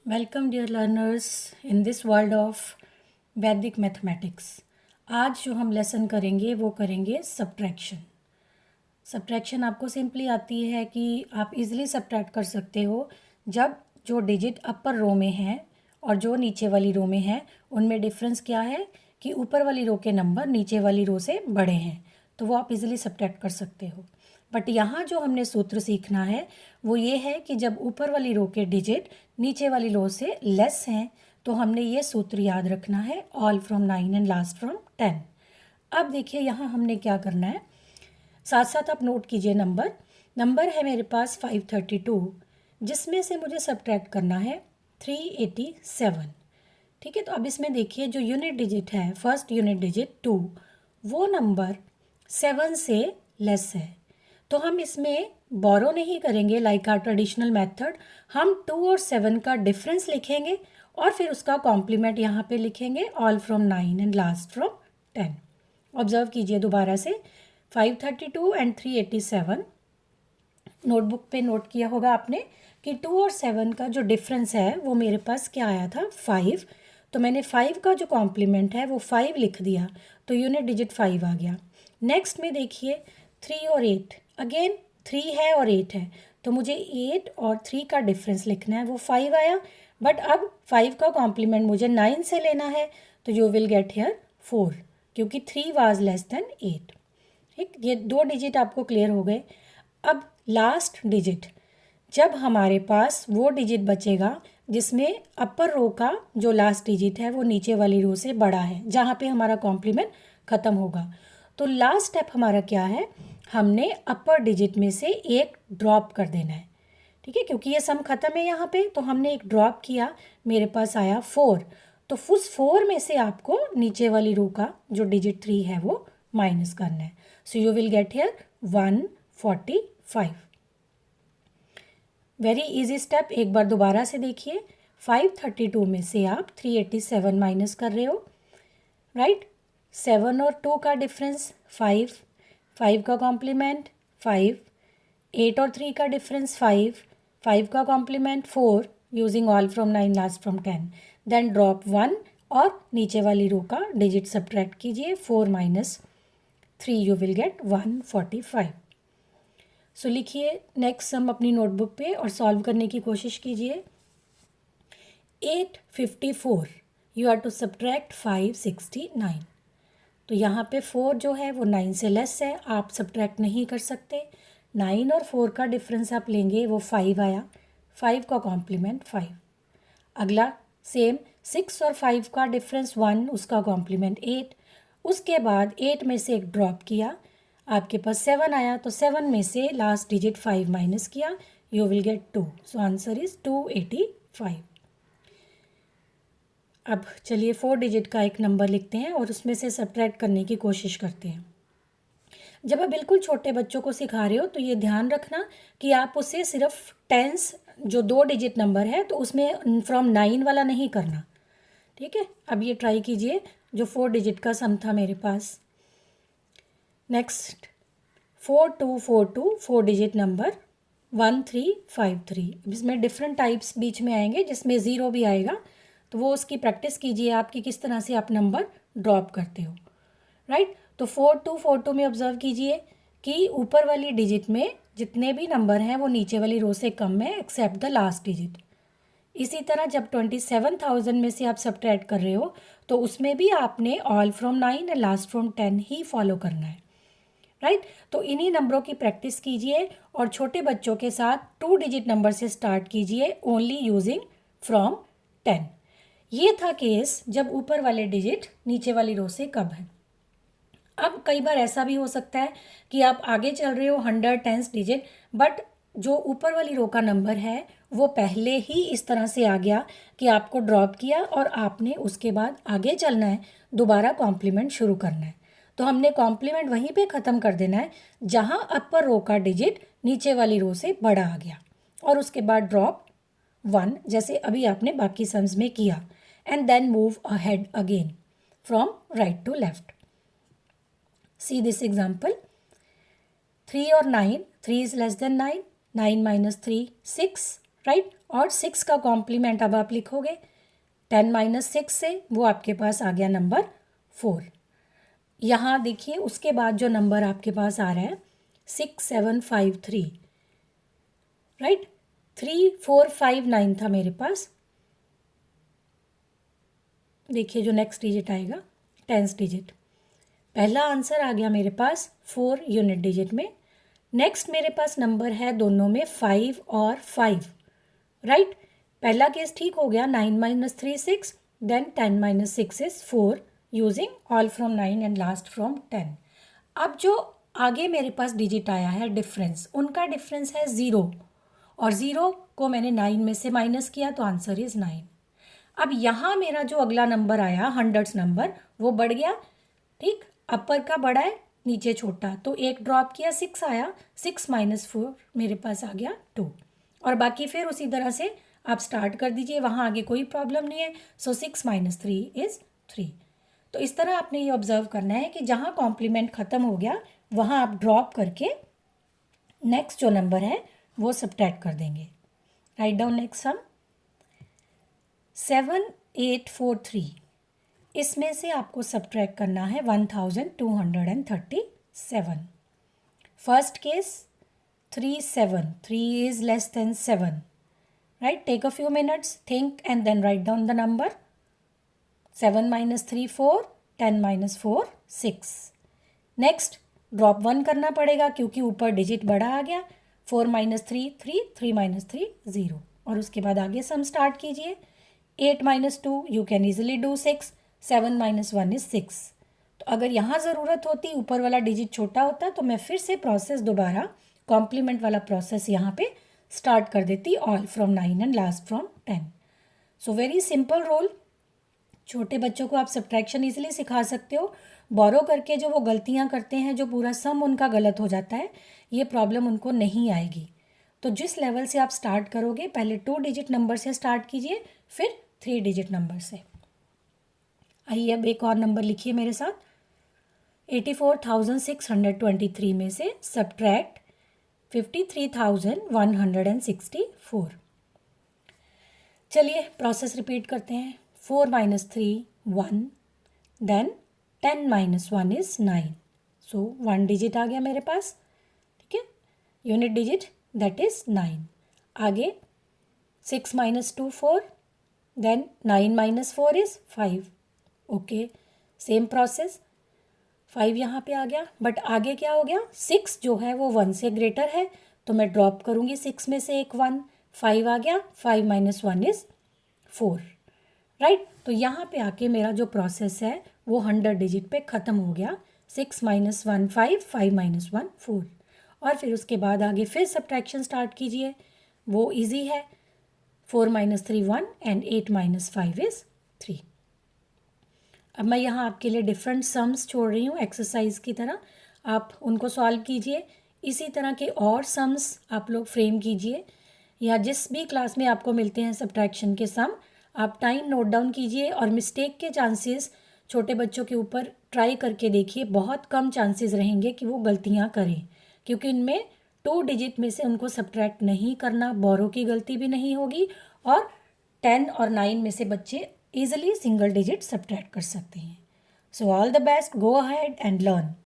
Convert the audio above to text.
Welcome dear learners in this world of Vedic mathematics. आज जो हम लेसन करेंगे वो करेंगे सब्ट्रैक्शन। सब्ट्रैक्शन आपको सिंपली आती है कि आप इजीली सब्ट्रैक्ट कर सकते हो जब जो डिजिट अपर रो में है और जो नीचे वाली रो में है उनमें डिफरेंस क्या है कि ऊपर वाली रो के नंबर नीचे वाली रो से बड़े हैं, तो वो आप इजीली सब्ट्रैक्ट कर सकते हो। बट यहाँ जो हमने सूत्र सीखना है वो ये है कि जब ऊपर वाली रो के डिजिट नीचे वाली रो से लेस हैं तो हमने ये सूत्र याद रखना है, all from 9 and last from 10। अब देखिए यहाँ हमने क्या करना है, साथ साथ आप नोट कीजिए। नंबर है मेरे पास 532, जिसमें से मुझे सब्ट्रैक्ट करना है 387। ठीक है, तो अब इसमें देखिए जो यूनिट डिजिट है, फर्स्ट यूनिट डिजिट 2, वो नंबर 7 से लेस है। तो हम इसमें बोरो नहीं करेंगे लाइक आर ट्रेडिशनल मेथड। हम 2 और 7 का डिफरेंस लिखेंगे और फिर उसका कॉम्प्लीमेंट यहाँ पे लिखेंगे, all from 9 and last from 10। Observe कीजिए दोबारा से, 532 एंड 387 नोटबुक पे नोट किया होगा आपने कि 2 और 7 का जो डिफरेंस है वो मेरे पास क्या आया था, 5। तो मैंने 5 का जो कॉम्प्लीमेंट है वो 5 लिख दिया, तो यूनिट डिजिट 5 आ गया। नेक्स्ट में देखिए 3 और 8, अगेन 3 है और 8 है, तो मुझे 8 और 3 का डिफरेंस लिखना है, वो 5 आया। बट अब 5 का कॉम्प्लीमेंट मुझे 9 से लेना है, तो यू विल गेट हियर 4, क्योंकि 3 वाज लेस देन 8। ठीक, ये दो डिजिट आपको क्लियर हो गए। अब लास्ट डिजिट, जब हमारे पास वो डिजिट बचेगा जिसमें अपर रो का जो लास्ट डिजिट है वो नीचे वाली रो से बड़ा है, जहाँ पे हमारा कॉम्प्लीमेंट ख़त्म होगा, तो लास्ट स्टेप हमारा क्या है, हमने अपर डिजिट में से एक ड्रॉप कर देना है। ठीक है, क्योंकि ये सम ख़त्म है यहाँ पे, तो हमने एक ड्रॉप किया, मेरे पास आया 4। तो उस 4 में से आपको नीचे वाली रो का जो डिजिट 3 है वो माइनस करना है। So you will get here 145। Very easy step, एक बार दोबारा से देखिए। 532 में से आप 387 माइनस कर रहे हो, राइट। 7 और 2 का डिफरेंस 5, 5 का कॉम्प्लीमेंट 5, 8 और 3 का डिफरेंस 5, 5 का complement 4, using all from 9 last from 10। Then drop 1 और नीचे वाली रो का डिजिट सब्ट्रैक्ट कीजिए, 4 माइनस 3 यू विल गेट 145। सो लिखिए नेक्स्ट सम अपनी नोटबुक पे और सॉल्व करने की कोशिश कीजिए। 854 यू आर टू सब्ट्रैक्ट 569। तो यहाँ पे 4 जो है वो 9 से लेस है, आप सब्ट्रैक्ट नहीं कर सकते। 9 और 4 का डिफरेंस आप लेंगे, वो 5 आया, 5 का कॉम्प्लीमेंट 5। अगला सेम 6 और 5 का डिफरेंस 1, उसका कॉम्प्लीमेंट 8। उसके बाद 8 में से एक ड्रॉप किया, आपके पास 7 आया, तो 7 में से लास्ट डिजिट 5 माइनस किया, you will get 2। So answer is 285। अब चलिए 4 डिजिट का एक नंबर लिखते हैं और उसमें से सब्ट्रैक्ट करने की कोशिश करते हैं। जब आप बिल्कुल छोटे बच्चों को सिखा रहे हो तो ये ध्यान रखना कि आप उसे सिर्फ टेंस जो 2 डिजिट नंबर है तो उसमें फ्रॉम 9 वाला नहीं करना। ठीक है, अब ये ट्राई कीजिए जो 4 डिजिट का सम था मेरे पास। Next 4242 4 digit number 1353। इसमें डिफरेंट टाइप्स बीच में आएंगे जिसमें ज़ीरो भी आएगा, तो वो उसकी प्रैक्टिस कीजिए आप कि किस तरह से आप नंबर ड्रॉप करते हो, राइट। तो 4242 में ऑब्जर्व कीजिए कि ऊपर वाली डिजिट में जितने भी नंबर हैं वो नीचे वाली रो से कम है एक्सेप्ट द लास्ट डिजिट। इसी तरह जब 27,000 में से आप सब्ट्रैक्ट कर रहे हो तो उसमें भी आपने all from 9 and last from 10 he follow करना है, राइट। तो इन्हीं नंबरों की प्रैक्टिस कीजिए और छोटे बच्चों के साथ 2 डिजिट नंबर से स्टार्ट कीजिए, ओनली यूजिंग फ्रॉम 10। ये था केस जब ऊपर वाले डिजिट नीचे वाली रो से कम है। अब कई बार ऐसा भी हो सकता है कि आप आगे चल रहे हो 100 टेंस डिजिट, बट जो ऊपर वाली रो का नंबर है वो पहले ही इस तरह से आ गया कि आपको ड्रॉप किया और आपने उसके बाद आगे चलना है, दोबारा कॉम्प्लीमेंट शुरू करना है। तो हमने कॉम्प्लीमेंट वहीं पे ख़त्म कर देना है जहाँ अपर रो का डिजिट नीचे वाली रो से बड़ा आ गया, और उसके बाद ड्रॉप 1 जैसे अभी आपने बाकी सम्स में किया, and then move ahead again from right to left. See this example, 3 और 9, 3 is less than 9, 9 minus 3, 6, right? और 6 का कॉम्प्लीमेंट अब आप लिखोगे 10 माइनस 6 से, वो आपके पास आ गया नंबर 4। यहाँ देखिए उसके बाद जो नंबर आपके पास आ रहा है 6753, राइट। 3459 था मेरे पास। देखिए जो नेक्स्ट डिजिट आएगा 10th डिजिट। पहला आंसर आ गया मेरे पास 4 यूनिट डिजिट में। नेक्स्ट मेरे पास नंबर है दोनों में 5 और 5, राइट। पहला केस ठीक हो गया, 9 minus 3 6, then 10 minus 6 is 4 using all from 9 and last from 10। अब जो आगे मेरे पास डिजिट आया है डिफरेंस, उनका डिफरेंस है 0 और 0 को मैंने 9 में से माइनस किया तो आंसर इज 9। अब यहाँ मेरा जो अगला नंबर आया हंड्रेड्स नंबर, वो बढ़ गया, ठीक। अपर का बड़ा है, नीचे छोटा, तो एक ड्रॉप किया 6 आया, 6 माइनस 4 मेरे पास आ गया 2। और बाकी फिर उसी तरह से आप स्टार्ट कर दीजिए, वहाँ आगे कोई प्रॉब्लम नहीं है। सो 6 माइनस 3 इज़ 3। तो इस तरह आपने ये ऑब्जर्व करना है कि जहाँ कॉम्प्लीमेंट ख़त्म हो गया वहाँ आप ड्रॉप करके नेक्स्ट जो नंबर है वो सब्ट्रैक्ट कर देंगे। राइट डाउन नेक्स्ट सम 7843, इसमें से आपको सब्ट्रैक्ट करना है 1237। First case 3 7, 3 is less than 7, right? Take a few minutes, think and then write down the number. 7 minus 3 4, 10 minus 4 6। Next drop 1 करना पड़ेगा क्योंकि ऊपर डिजिट बड़ा आ गया। 4 माइनस 3 3, 3 माइनस 3 0, और उसके बाद आगे सम स्टार्ट कीजिए। 8 minus 2 you can easily do 6, 7 minus 1 is 6। तो अगर यहाँ ज़रूरत होती ऊपर वाला डिजिट छोटा होता तो मैं फिर से प्रोसेस दोबारा कॉम्प्लीमेंट वाला प्रोसेस यहाँ पे स्टार्ट कर देती, all from 9 and last from 10। So very simple rule. छोटे बच्चों को आप सब्ट्रैक्शन इजीली सिखा सकते हो। बोरो करके जो वो गलतियाँ करते हैं, जो पूरा सम उनका गलत हो जाता है, ये प्रॉब्लम उनको नहीं आएगी। तो जिस लेवल से आप स्टार्ट करोगे, पहले 2 डिजिट नंबर से स्टार्ट कीजिए, फिर 3 डिजिट नंबर से। आइए अब एक और नंबर लिखिए मेरे साथ। 84,623 में से सब्ट्रैक्ट 53,164। चलिए प्रोसेस रिपीट करते हैं। 4 minus 3 1, then 10 minus 1 is 9। So 1 digit आ गया मेरे पास, ठीक है, यूनिट डिजिट, दैट इज 9। आगे 6 minus 2 4, then 9 minus 4 is 5। Okay, same process, 5 यहाँ पे आ गया, बट आगे क्या हो गया, 6 जो है वो 1 से ग्रेटर है, तो मैं ड्रॉप करूँगी 6 में से एक 1, 5 आ गया, 5 माइनस 1 इज़ 4, राइट। तो यहाँ पे आके मेरा जो प्रोसेस है वो 100 डिजिट पे ख़त्म हो गया। 6 माइनस 1 5, 5 माइनस 1 4, और फिर उसके बाद आगे फिर सब्ट्रैक्शन स्टार्ट कीजिए, वो इजी है। 4 माइनस 3 1 एंड 8 माइनस 5 इज़ 3। अब मैं यहाँ आपके लिए डिफरेंट सम्स छोड़ रही हूँ एक्सरसाइज की तरह, आप उनको सॉल्व कीजिए। इसी तरह के और सम्स आप लोग फ्रेम कीजिए, या जिस भी क्लास में आपको मिलते हैं सब्ट्रैक्शन के सम, आप टाइम नोट डाउन कीजिए और मिस्टेक के चांसेस छोटे बच्चों के ऊपर ट्राई करके देखिए। बहुत कम चांसेस रहेंगे कि वो गलतियाँ करें, क्योंकि इनमें 2 डिजिट में से उनको सब्ट्रैक्ट नहीं करना, बोरो की गलती भी नहीं होगी, और 10 और 9 में से बच्चे ईजिली सिंगल डिजिट सब्ट्रैक्ट कर सकते हैं। So all the best, go ahead and learn.